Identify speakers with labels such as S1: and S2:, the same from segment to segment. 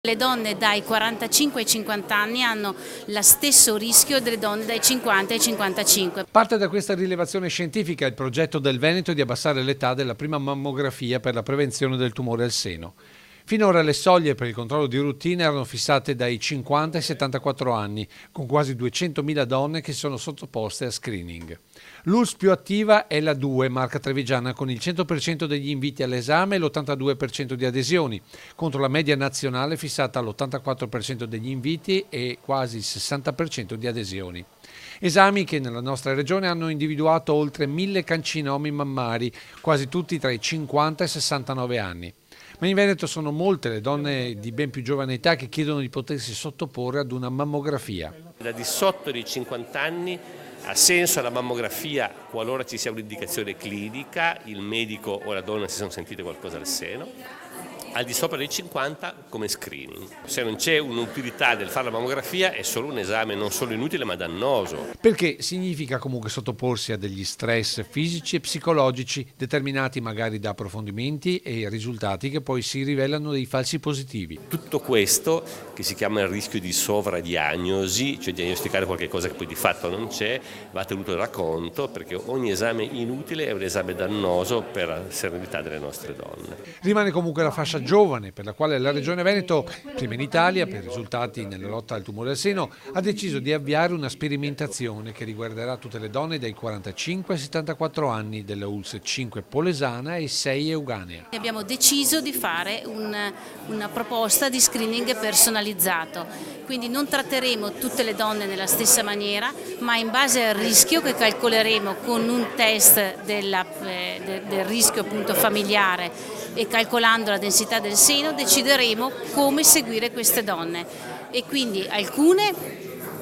S1: Le donne dai 45 ai 50 anni hanno lo stesso rischio delle donne dai 50 ai 55.
S2: Parte da questa rilevazione scientifica il progetto del Veneto di abbassare l'età della prima mammografia per la prevenzione del tumore al seno. Finora le soglie per il controllo di routine erano fissate dai 50 ai 74 anni, con quasi 200.000 donne che sono sottoposte a screening. L'ULSS più attiva è la 2, marca trevigiana, con il 100% degli inviti all'esame e l'82% di adesioni, contro la media nazionale fissata all'84% degli inviti e quasi il 60% di adesioni. Esami che nella nostra regione hanno individuato oltre 1.000 cancinomi mammari, quasi tutti tra i 50 e i 69 anni. Ma in Veneto sono molte le donne di ben più giovane età che chiedono di potersi sottoporre ad una mammografia.
S3: Da di sotto dei 50 anni ha senso la mammografia qualora ci sia un'indicazione clinica, il medico o la donna si sono sentite qualcosa al seno. Al di sopra dei 50 come screening. Se non c'è un'utilità del fare la mammografia è solo un esame non solo inutile ma dannoso.
S2: Perché significa comunque sottoporsi a degli stress fisici e psicologici determinati magari da approfondimenti e risultati che poi si rivelano dei falsi positivi.
S3: Tutto questo, che si chiama il rischio di sovradiagnosi, cioè diagnosticare qualcosa che poi di fatto non c'è, va tenuto da conto perché ogni esame inutile è un esame dannoso per la serenità delle nostre donne.
S2: Rimane comunque la fascia giovane, per la quale la Regione Veneto, prima in Italia per risultati nella lotta al tumore al seno, ha deciso di avviare una sperimentazione che riguarderà tutte le donne dai 45 ai 74 anni della ULSS 5 Polesana e 6 Euganea.
S1: Abbiamo deciso di fare una proposta di screening personalizzato, quindi non tratteremo tutte le donne nella stessa maniera, ma in base al rischio che calcoleremo con un test del rischio appunto familiare e calcolando la densità del seno decideremo come seguire queste donne e quindi alcune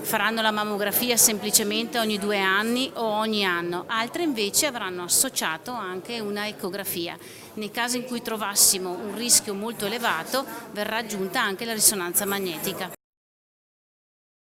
S1: faranno la mammografia semplicemente ogni 2 anni o ogni anno, altre invece avranno associato anche una ecografia. Nei casi in cui trovassimo un rischio molto elevato verrà aggiunta anche la risonanza magnetica.